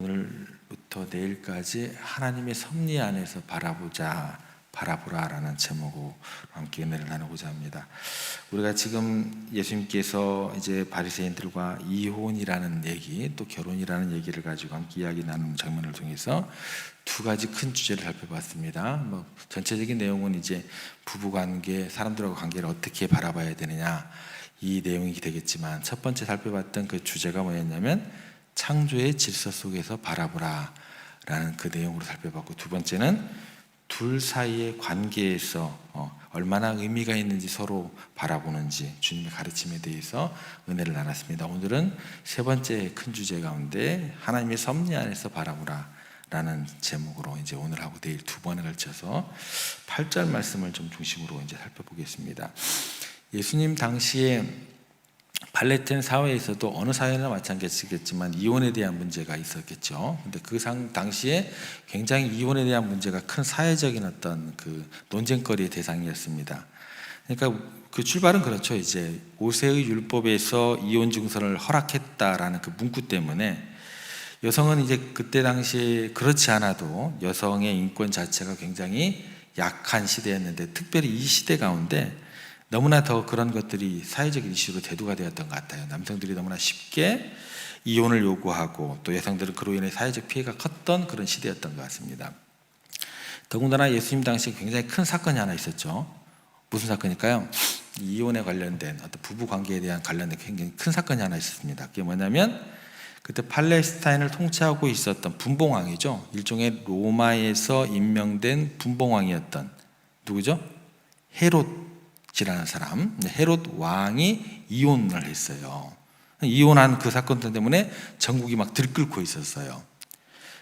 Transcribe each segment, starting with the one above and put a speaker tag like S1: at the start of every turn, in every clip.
S1: 오늘부터 내일까지 하나님의 섭리 안에서 바라보라라는 제목으로 함께 은혜를 나누고자 합니다. 우리가 지금 예수님께서 이제 바리새인들과 이혼이라는 얘기, 또 결혼이라는 얘기를 가지고 함께 이야기 나누는 장면을 통해서 두 가지 큰 주제를 살펴봤습니다. 전체적인 내용은 이제 부부관계, 사람들하고 관계를 어떻게 바라봐야 되느냐 이 내용이 되겠지만, 첫 번째 살펴봤던 그 주제가 뭐였냐면 창조의 질서 속에서 바라보라 라는 그 내용으로 살펴봤고, 두 번째는 둘 사이의 관계에서 얼마나 의미가 있는지 서로 바라보는지 주님의 가르침에 대해서 은혜를 나눴습니다. 오늘은 세 번째 큰 주제 가운데 하나님의 섭리 안에서 바라보라 라는 제목으로 이제 오늘하고 내일 두 번에 걸쳐서 8절 말씀을 좀 중심으로 이제 살펴보겠습니다. 예수님 당시에 팔레스타인 사회에서도 어느 사회나 마찬가지겠지만 이혼에 대한 문제가 있었겠죠. 근데 그 당시에 굉장히 이혼에 대한 문제가 큰 사회적인 어떤 그 논쟁거리의 대상이었습니다. 그러니까 그 출발은 그렇죠. 이제 모세의 율법에서 이혼 증서를 허락했다라는 그 문구 때문에 여성은 이제 그때 당시에 그렇지 않아도 여성의 인권 자체가 굉장히 약한 시대였는데, 특별히 이 시대 가운데 너무나 더 그런 것들이 사회적 이슈로 대두가 되었던 것 같아요. 남성들이 너무나 쉽게 이혼을 요구하고 또 여성들은 그로 인해 사회적 피해가 컸던 그런 시대였던 것 같습니다. 더군다나 예수님 당시에 굉장히 큰 사건이 하나 있었죠. 무슨 사건일까요? 이혼에 관련된 어떤 부부 관계에 대한 관련된 굉장히 큰 사건이 하나 있었습니다. 그게 뭐냐면 그때 팔레스타인을 통치하고 있었던 분봉왕이죠. 일종의 로마에서 임명된 분봉왕이었던 누구죠? 헤롯이라는 사람, 헤롯 왕이 이혼을 했어요. 이혼한 그 사건 때문에 전국이 막 들끓고 있었어요.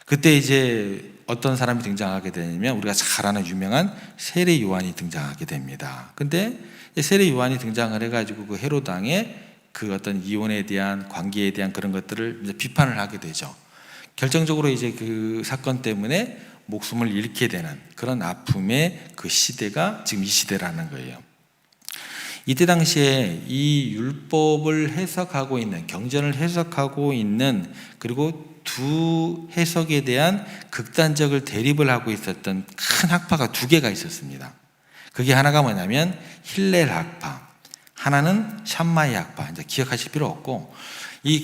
S1: 그때 이제 어떤 사람이 등장하게 되냐면 우리가 잘 아는 유명한 세례 요한이 등장하게 됩니다. 근데 세례 요한이 등장을 해가지고 그 헤롯 왕의 그 어떤 이혼에 대한 관계에 대한 그런 것들을 이제 비판을 하게 되죠. 결정적으로 이제 그 사건 때문에 목숨을 잃게 되는 그런 아픔의 그 시대가 지금 이 시대라는 거예요. 이때 당시에 이 율법을 해석하고 있는, 경전을 해석하고 있는, 그리고 두 해석에 대한 극단적을 대립을 하고 있었던 큰 학파가 두 개가 있었습니다. 그게 하나가 뭐냐면 힐렐 학파, 하나는 샴마이 학파. 이제 기억하실 필요 없고,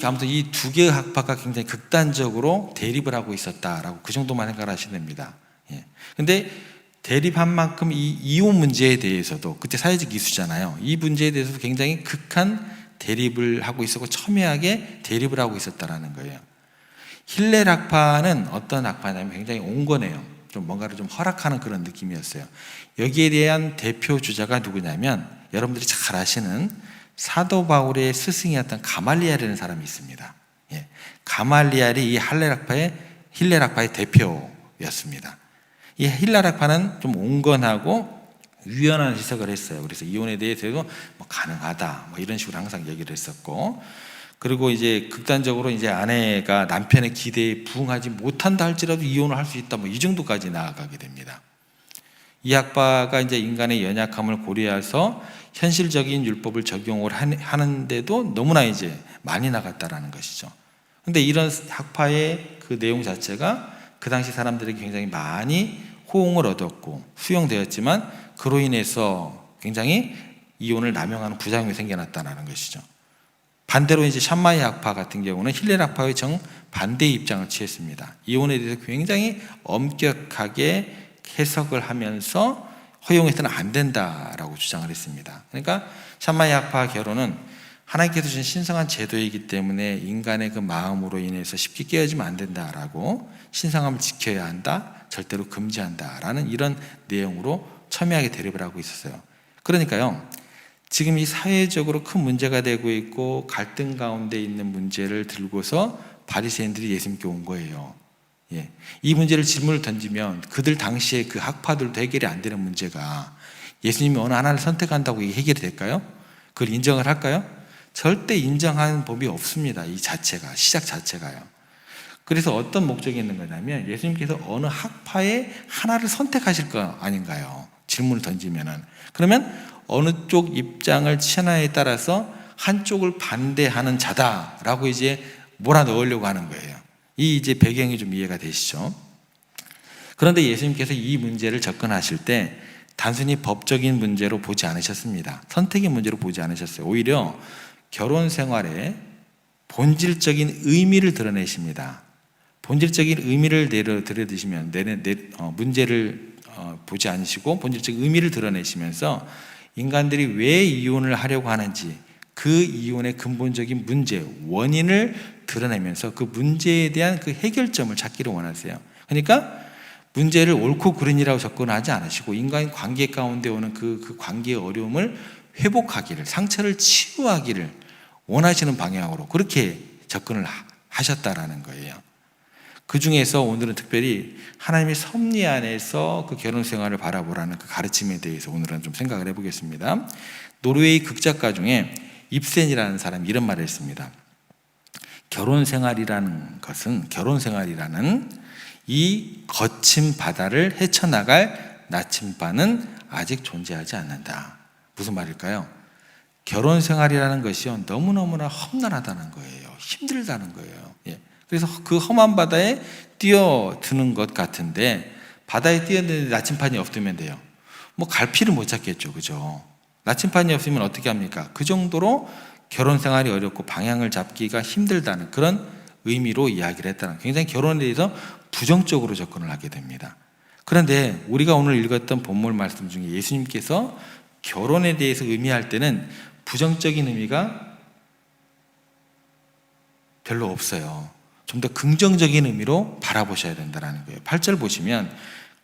S1: 아무튼 이 두 개의 학파가 굉장히 극단적으로 대립을 하고 있었다라고 그 정도만 생각하시면 됩니다. 근데 대립한 만큼 이 이혼 문제에 대해서도 그때 사회적 이슈잖아요. 이 문제에 대해서도 굉장히 극한 대립을 하고 있었고 첨예하게 대립을 하고 있었다라는 거예요. 힐렐 학파는 어떤 학파냐면 굉장히 온건해요. 좀 뭔가를 좀 허락하는 그런 느낌이었어요. 여기에 대한 대표 주자가 누구냐면 여러분들이 잘 아시는 사도 바울의 스승이었던 가말리엘이라는 사람이 있습니다. 가말리엘이 이 힐렐 학파의 대표였습니다. 이 힐렐 학파는 좀 온건하고 유연한 해석을 했어요. 그래서 이혼에 대해서도 가능하다 이런 식으로 항상 얘기를 했었고, 그리고 이제 극단적으로 이제 아내가 남편의 기대에 부응하지 못한다 할지라도 이혼을 할 수 있다 이 정도까지 나아가게 됩니다. 이 학파가 이제 인간의 연약함을 고려해서 현실적인 율법을 적용을 하는데도 너무나 이제 많이 나갔다라는 것이죠. 근데 이런 학파의 그 내용 자체가 그 당시 사람들에게 굉장히 많이 호응을 얻었고 수용되었지만, 그로 인해서 굉장히 이혼을 남용하는 부작용이 생겨났다는 것이죠. 반대로 이제 샴마이 학파 같은 경우는 힐렐 학파의 정반대의 입장을 취했습니다. 이혼에 대해서 굉장히 엄격하게 해석을 하면서 허용해서는 안 된다라고 주장을 했습니다. 그러니까 샴마이 학파 결혼은 하나님께서 주신 신성한 제도이기 때문에 인간의 그 마음으로 인해서 쉽게 깨어지면 안 된다라고, 신성함을 지켜야 한다, 절대로 금지한다라는 이런 내용으로 첨예하게 대립을 하고 있었어요. 그러니까요, 지금 이 사회적으로 큰 문제가 되고 있고 갈등 가운데 있는 문제를 들고서 바리새인들이 예수님께 온 거예요. 이 문제를 질문을 던지면 그들 당시에 그 학파들도 해결이 안 되는 문제가 예수님이 어느 하나를 선택한다고 이게 해결이 될까요? 그걸 인정을 할까요? 절대 인정하는 법이 없습니다. 이 자체가, 시작 자체가요. 그래서 어떤 목적이 있는 거냐면 예수님께서 어느 학파의 하나를 선택하실 거 아닌가요? 질문을 던지면은. 그러면 어느 쪽 입장을 취하느냐에 따라서 한쪽을 반대하는 자다라고 이제 몰아넣으려고 하는 거예요. 이 이제 배경이 좀 이해가 되시죠? 그런데 예수님께서 이 문제를 접근하실 때 단순히 법적인 문제로 보지 않으셨습니다. 선택의 문제로 보지 않으셨어요. 오히려 결혼 생활에 본질적인 의미를 드러내십니다. 본질적인 의미를 들여드시면 문제를 보지 않으시고 본질적인 의미를 드러내시면서 인간들이 왜 이혼을 하려고 하는지 그 이혼의 근본적인 문제, 원인을 드러내면서 그 문제에 대한 그 해결점을 찾기를 원하세요. 그러니까 문제를 옳고 그른이라고 접근하지 않으시고 인간 관계 가운데 오는 그 관계의 어려움을 회복하기를, 상처를 치유하기를 원하시는 방향으로 그렇게 접근을 하셨다라는 거예요. 그 중에서 오늘은 특별히 하나님의 섭리 안에서 그 결혼 생활을 바라보라는 그 가르침에 대해서 오늘은 좀 생각을 해보겠습니다. 노르웨이 극작가 중에 입센이라는 사람이 이런 말을 했습니다. 결혼 생활이라는 이 거친 바다를 헤쳐나갈 나침반은 아직 존재하지 않는다. 무슨 말일까요? 결혼 생활이라는 것이요, 너무너무나 험난하다는 거예요. 힘들다는 거예요. 그래서 그 험한 바다에 뛰어드는 것 같은데, 바다에 뛰어드는 나침반이 없으면 돼요. 뭐 갈피를 못 찾겠죠, 그죠? 나침반이 없으면 어떻게 합니까? 그 정도로 결혼 생활이 어렵고 방향을 잡기가 힘들다는 그런 의미로 이야기를 했다는, 굉장히 결혼에 대해서 부정적으로 접근을 하게 됩니다. 그런데 우리가 오늘 읽었던 본문 말씀 중에 예수님께서 결혼에 대해서 의미할 때는 부정적인 의미가 별로 없어요. 좀 더 긍정적인 의미로 바라보셔야 된다는 거예요. 8절 보시면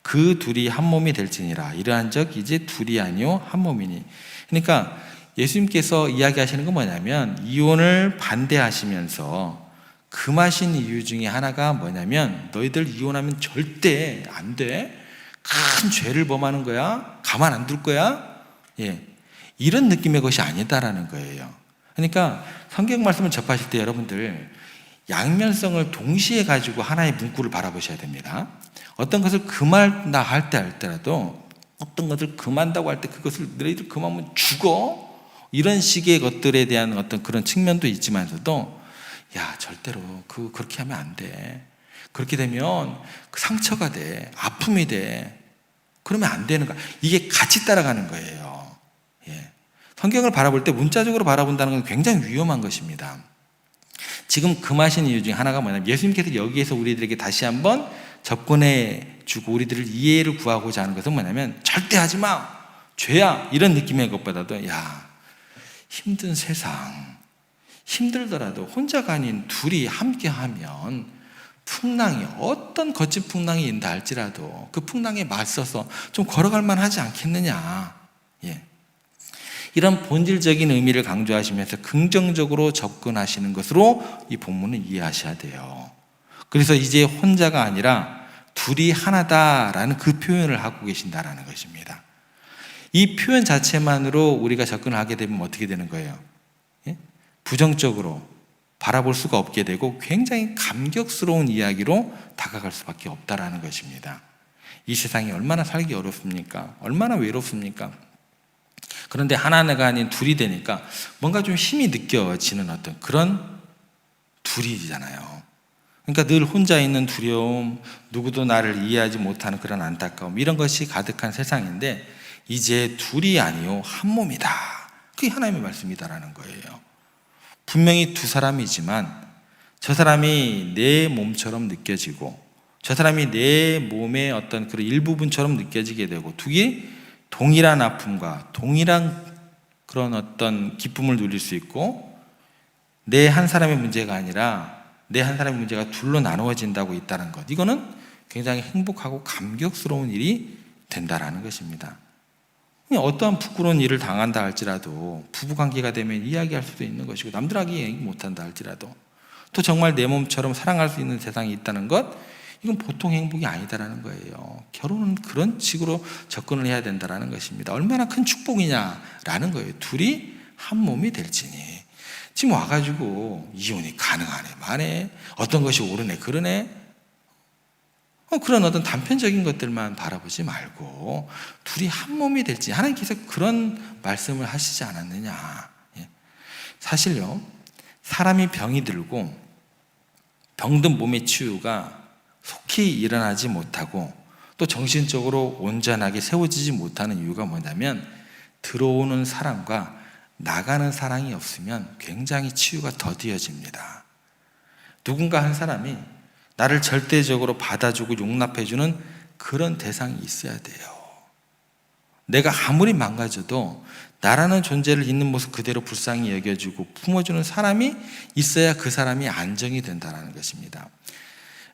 S1: 그 둘이 한 몸이 될지니라 이러한 적 이제 둘이 아니요 한 몸이니. 그러니까 예수님께서 이야기하시는 건 뭐냐면 이혼을 반대하시면서 금하신 이유 중에 하나가 뭐냐면 너희들 이혼하면 절대 안 돼. 큰 죄를 범하는 거야. 가만 안 둘 거야. 이런 느낌의 것이 아니다라는 거예요. 그러니까 성경 말씀을 접하실 때 여러분들 양면성을 동시에 가지고 하나의 문구를 바라보셔야 됩니다. 어떤 것을 금한다 할때라도 어떤 것을 금한다고 할 때 그것을 너희들 금하면 죽어. 이런 식의 것들에 대한 어떤 그런 측면도 있지만서도 야, 절대로 그렇게 하면 안 돼. 그렇게 되면 상처가 돼. 아픔이 돼. 그러면 안 되는 거야. 이게 같이 따라가는 거예요. 성경을 바라볼 때 문자적으로 바라본다는 건 굉장히 위험한 것입니다. 지금 금하신 이유 중에 하나가 뭐냐면 예수님께서 여기에서 우리들에게 다시 한번 접근해 주고 우리들을 이해를 구하고자 하는 것은 뭐냐면 절대 하지 마. 죄야. 이런 느낌의 것보다도 야, 힘든 세상, 힘들더라도 혼자가 아닌 둘이 함께하면 풍랑이 어떤 거친 풍랑이 있다 할지라도 그 풍랑에 맞서서 좀 걸어갈 만하지 않겠느냐. 이런 본질적인 의미를 강조하시면서 긍정적으로 접근하시는 것으로 이 본문을 이해하셔야 돼요. 그래서 이제 혼자가 아니라 둘이 하나다라는 그 표현을 하고 계신다라는 것입니다. 이 표현 자체만으로 우리가 접근하게 되면 어떻게 되는 거예요? 부정적으로 바라볼 수가 없게 되고 굉장히 감격스러운 이야기로 다가갈 수밖에 없다라는 것입니다. 이 세상이 얼마나 살기 어렵습니까? 얼마나 외롭습니까? 그런데 하나가 아닌 둘이 되니까 뭔가 좀 힘이 느껴지는 어떤 그런 둘이잖아요. 그러니까 늘 혼자 있는 두려움, 누구도 나를 이해하지 못하는 그런 안타까움, 이런 것이 가득한 세상인데 이제 둘이 아니요 한 몸이다. 그게 하나님의 말씀이다라는 거예요. 분명히 두 사람이지만 저 사람이 내 몸처럼 느껴지고 저 사람이 내 몸의 어떤 그런 일부분처럼 느껴지게 되고 두개 동일한 아픔과 동일한 그런 어떤 기쁨을 누릴 수 있고 내 한 사람의 문제가 아니라 내 한 사람의 문제가 둘로 나누어진다고 있다는 것, 이거는 굉장히 행복하고 감격스러운 일이 된다라는 것입니다. 어떠한 부끄러운 일을 당한다 할지라도 부부관계가 되면 이야기할 수도 있는 것이고 남들에게 얘기 못한다 할지라도 또 정말 내 몸처럼 사랑할 수 있는 세상이 있다는 것, 이건 보통 행복이 아니다라는 거예요. 결혼은 그런 식으로 접근을 해야 된다라는 것입니다. 얼마나 큰 축복이냐라는 거예요. 둘이 한 몸이 될지니. 지금 와가지고 이혼이 가능하네 마네, 어떤 것이 옳으네 그러네, 그런 어떤 단편적인 것들만 바라보지 말고 둘이 한 몸이 될지, 하나님께서 그런 말씀을 하시지 않았느냐. 사실요, 사람이 병이 들고 병든 몸의 치유가 속히 일어나지 못하고 또 정신적으로 온전하게 세워지지 못하는 이유가 뭐냐면 들어오는 사랑과 나가는 사랑이 없으면 굉장히 치유가 더디어집니다. 누군가 한 사람이 나를 절대적으로 받아주고 용납해주는 그런 대상이 있어야 돼요. 내가 아무리 망가져도 나라는 존재를 있는 모습 그대로 불쌍히 여겨주고 품어주는 사람이 있어야 그 사람이 안정이 된다는 것입니다.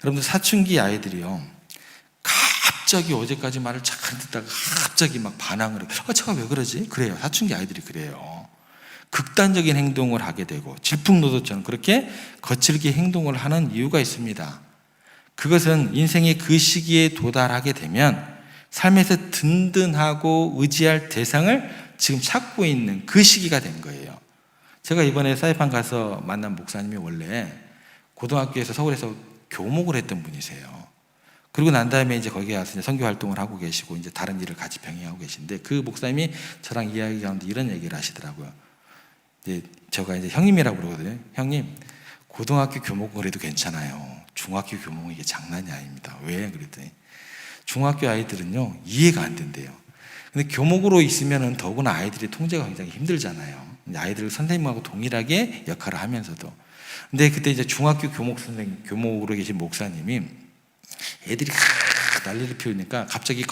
S1: 여러분들 사춘기 아이들이요, 갑자기 어제까지 말을 잘 듣다가 갑자기 막 반항을 해요. 제가 왜 그러지? 그래요. 사춘기 아이들이 그래요. 극단적인 행동을 하게 되고 질풍노도처럼 그렇게 거칠게 행동을 하는 이유가 있습니다. 그것은 인생의 그 시기에 도달하게 되면 삶에서 든든하고 의지할 대상을 지금 찾고 있는 그 시기가 된 거예요. 제가 이번에 사이판 가서 만난 목사님이 원래 고등학교에서 서울에서 교목을 했던 분이세요. 그리고 난 다음에 이제 거기에 와서 선교 활동을 하고 계시고 이제 다른 일을 같이 병행하고 계신데 그 목사님이 저랑 이야기 가운데 이런 얘기를 하시더라고요. 제가 이제 형님이라고 그러거든요. 형님, 고등학교 교목은 그래도 괜찮아요. 중학교 교목은 이게 장난이 아닙니다. 왜? 그랬더니 중학교 아이들은요, 이해가 안 된대요. 근데 교목으로 있으면은 더구나 아이들이 통제가 굉장히 힘들잖아요. 아이들 선생님하고 동일하게 역할을 하면서도. 근데 그때 이제 중학교 교목 선생님, 교목으로 계신 목사님이 애들이 난리를 피우니까 갑자기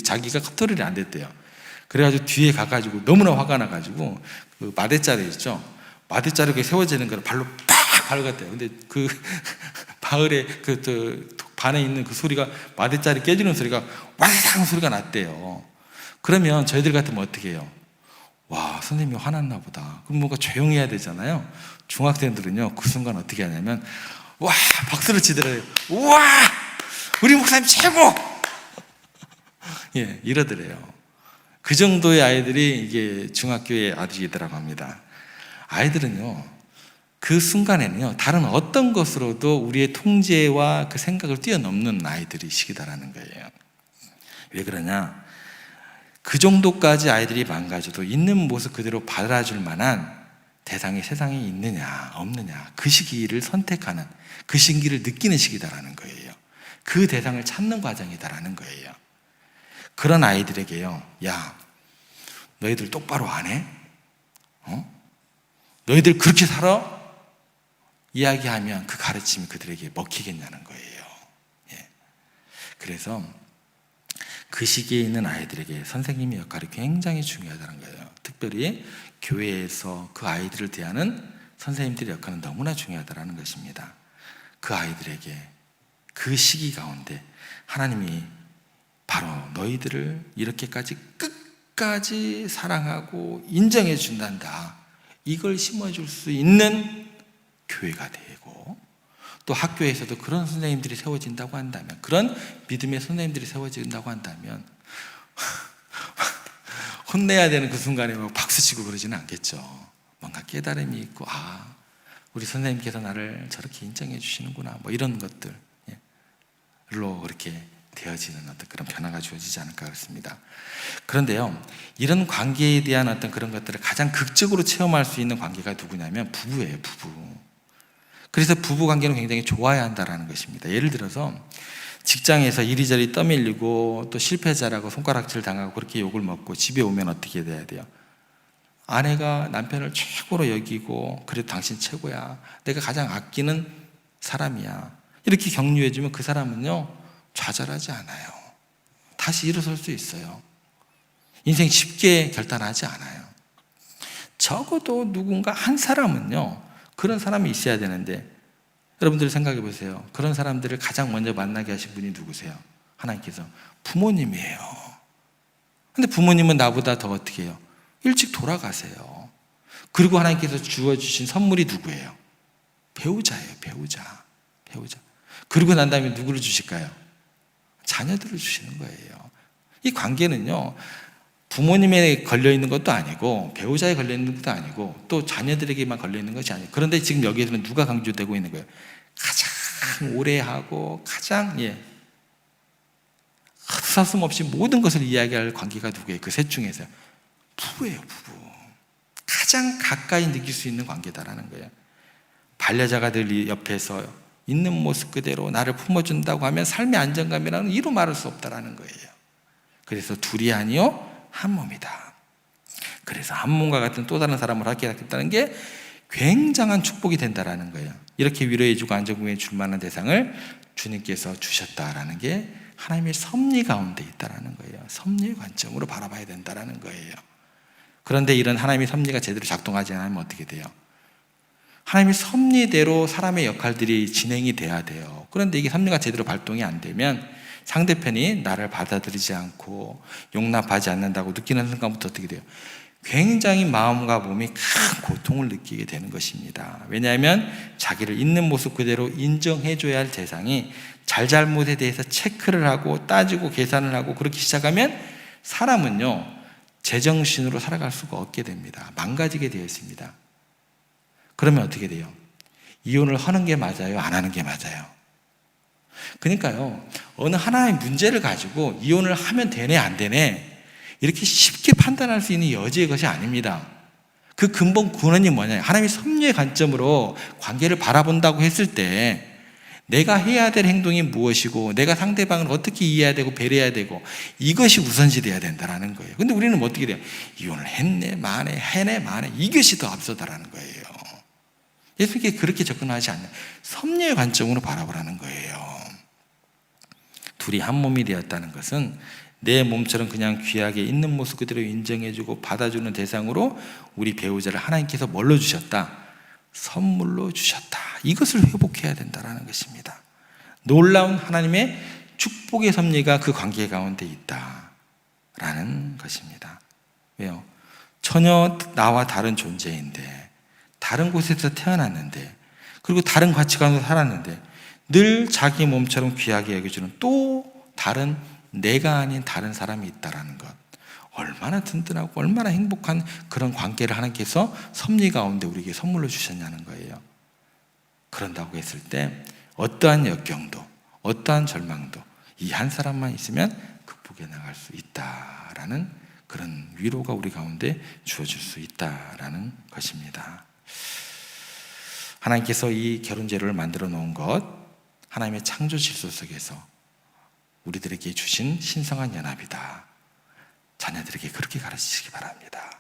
S1: 자기가 컨트롤이 안 됐대요. 그래가지고 뒤에 가가지고 너무나 화가 나가지고 그 마대자루 있죠? 마대자루에 세워지는 걸 발로 팍 밟았대요. 근데 그 바을에 반에 있는 그 소리가 마대자루 깨지는 소리가 와상 소리가 났대요. 그러면 저희들 같으면 어떻게 해요? 와, 선생님이 화났나 보다. 그럼 뭔가 조용히 해야 되잖아요. 중학생들은요, 그 순간 어떻게 하냐면 와, 박수를 치더래요. 우와, 우리 목사님 최고! 예, 이러더래요. 그 정도의 아이들이 이게 중학교의 아들이더라고 합니다. 아이들은요, 그 순간에는요, 다른 어떤 것으로도 우리의 통제와 그 생각을 뛰어넘는 아이들이시기다라는 거예요. 왜 그러냐? 그 정도까지 아이들이 망가져도 있는 모습 그대로 받아줄 만한 대상이 세상에 있느냐, 없느냐, 그 시기를 선택하는, 그 시기를 느끼는 시기다라는 거예요. 그 대상을 찾는 과정이다라는 거예요. 그런 아이들에게요, 야, 너희들 똑바로 안 해? 너희들 그렇게 살아? 이야기하면 그 가르침이 그들에게 먹히겠냐는 거예요. 예. 그래서 그 시기에 있는 아이들에게 선생님의 역할이 굉장히 중요하다는 거예요. 특별히 교회에서 그 아이들을 대하는 선생님들의 역할은 너무나 중요하다는 것입니다. 그 아이들에게 그 시기 가운데 하나님이 바로 너희들을 이렇게까지 끝까지 사랑하고 인정해 준단다, 이걸 심어줄 수 있는 교회가 되고, 또 학교에서도 그런 선생님들이 세워진다고 한다면, 그런 믿음의 선생님들이 세워진다고 한다면 혼내야 되는 그 순간에 막 박수치고 그러지는 않겠죠. 뭔가 깨달음이 있고, 아, 우리 선생님께서 나를 저렇게 인정해 주시는구나, 뭐 이런 것들로 그렇게 되어지는 어떤 그런 변화가 주어지지 않을까 그렇습니다. 그런데요, 이런 관계에 대한 어떤 그런 것들을 가장 극적으로 체험할 수 있는 관계가 누구냐면 부부예요. 부부. 그래서 부부 관계는 굉장히 좋아야 한다는 것입니다. 예를 들어서 직장에서 이리저리 떠밀리고 또 실패자라고 손가락질 당하고 그렇게 욕을 먹고 집에 오면 어떻게 돼야 돼요? 아내가 남편을 최고로 여기고, 그래도 당신 최고야, 내가 가장 아끼는 사람이야, 이렇게 격려해주면 그 사람은요, 좌절하지 않아요. 다시 일어설 수 있어요. 인생 쉽게 결단하지 않아요. 적어도 누군가 한 사람은요, 그런 사람이 있어야 되는데, 여러분들이 생각해 보세요. 그런 사람들을 가장 먼저 만나게 하신 분이 누구세요? 하나님께서. 부모님이에요. 근데 부모님은 나보다 더 어떻게 해요? 일찍 돌아가세요. 그리고 하나님께서 주어주신 선물이 누구예요? 배우자예요. 배우자. 그리고 난 다음에 누구를 주실까요? 자녀들을 주시는 거예요. 이 관계는요, 부모님에 걸려있는 것도 아니고 배우자에 걸려있는 것도 아니고 또 자녀들에게만 걸려있는 것이 아니에요. 그런데 지금 여기에서는 누가 강조되고 있는 거예요? 가장 오래 하고 가장 서슴없이 모든 것을 이야기할 관계가 누구예요? 그 셋 중에서 부부예요. 부부. 가장 가까이 느낄 수 있는 관계다라는 거예요. 반려자가 늘 옆에서 있는 모습 그대로 나를 품어준다고 하면 삶의 안정감이라는 이루 말할 수 없다라는 거예요. 그래서 둘이 아니요 한 몸이다. 그래서 한 몸과 같은 또 다른 사람을 갖겠다는 게 굉장한 축복이 된다라는 거예요. 이렇게 위로해주고 안정감에 줄 만한 대상을 주님께서 주셨다라는 게 하나님의 섭리 가운데 있다라는 거예요. 섭리의 관점으로 바라봐야 된다라는 거예요. 그런데 이런 하나님의 섭리가 제대로 작동하지 않으면 어떻게 돼요? 하나님의 섭리대로 사람의 역할들이 진행이 돼야 돼요. 그런데 이게 섭리가 제대로 발동이 안 되면 상대편이 나를 받아들이지 않고 용납하지 않는다고 느끼는 순간부터 어떻게 돼요? 굉장히 마음과 몸이 큰 고통을 느끼게 되는 것입니다. 왜냐하면 자기를 있는 모습 그대로 인정해줘야 할 대상이 잘잘못에 대해서 체크를 하고 따지고 계산을 하고 그렇게 시작하면 사람은요 제정신으로 살아갈 수가 없게 됩니다. 망가지게 되어 있습니다. 그러면 어떻게 돼요? 이혼을 하는 게 맞아요? 안 하는 게 맞아요? 그러니까요 어느 하나의 문제를 가지고 이혼을 하면 되네 안 되네 이렇게 쉽게 판단할 수 있는 여지의 것이 아닙니다. 그 근본 근원이 뭐냐? 하나님의 섭리의 관점으로 관계를 바라본다고 했을 때 내가 해야 될 행동이 무엇이고 내가 상대방을 어떻게 이해해야 되고 배려해야 되고 이것이 우선시돼야 된다는 거예요. 근데 우리는 어떻게 돼요? 이혼을 했네 마네 해네 마네 이것이 더 앞서다라는 거예요. 예수님께 그렇게 접근하지 않는 섭리의 관점으로 바라보라는 거예요. 둘이 한 몸이 되었다는 것은 내 몸처럼 그냥 귀하게 있는 모습 그대로 인정해주고 받아주는 대상으로 우리 배우자를 하나님께서 뭘로 주셨다? 선물로 주셨다. 이것을 회복해야 된다는 것입니다. 놀라운 하나님의 축복의 섭리가 그 관계 가운데 있다라는 것입니다. 왜요? 전혀 나와 다른 존재인데 다른 곳에서 태어났는데 그리고 다른 가치관으로 살았는데 늘 자기 몸처럼 귀하게 여겨주는 또 다른 내가 아닌 다른 사람이 있다는 것 얼마나 든든하고 얼마나 행복한 그런 관계를 하나님께서 섭리 가운데 우리에게 선물로 주셨냐는 거예요. 그런다고 했을 때 어떠한 역경도 어떠한 절망도 이 한 사람만 있으면 극복해 나갈 수 있다라는 그런 위로가 우리 가운데 주어질 수 있다라는 것입니다. 하나님께서 이 결혼제도를 만들어 놓은 것 하나님의 창조 질서 속에서 우리들에게 주신 신성한 연합이다. 자녀들에게 그렇게 가르치시기 바랍니다.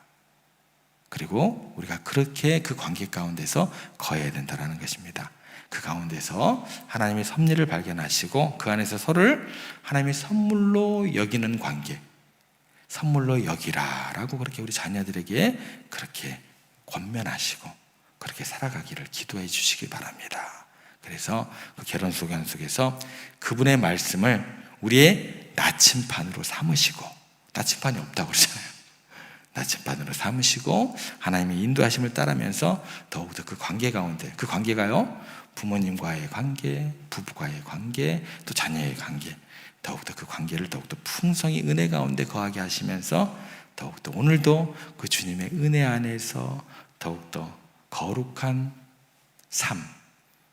S1: 그리고 우리가 그렇게 그 관계 가운데서 거해야 된다는 것입니다. 그 가운데서 하나님의 섭리를 발견하시고 그 안에서 서로를 하나님의 선물로 여기는 관계, 선물로 여기라라고 그렇게 우리 자녀들에게 그렇게 권면하시고 그렇게 살아가기를 기도해 주시기 바랍니다. 그래서 그 결혼 소견 속에서 그분의 말씀을 우리의 나침반으로 삼으시고, 나침반이 없다고 그러잖아요. 나침반으로 삼으시고 하나님의 인도하심을 따르면서 더욱더 그 관계 가운데, 그 관계가요 부모님과의 관계, 부부과의 관계, 또 자녀의 관계, 더욱더 그 관계를 더욱더 풍성히 은혜 가운데 거하게 하시면서 더욱더 오늘도 그 주님의 은혜 안에서 더욱더 거룩한 삶,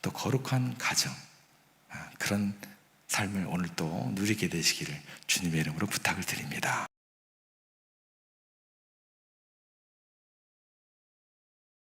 S1: 또 거룩한 가정, 그런 삶을 오늘 또 누리게 되시기를 주님의 이름으로 부탁을 드립니다.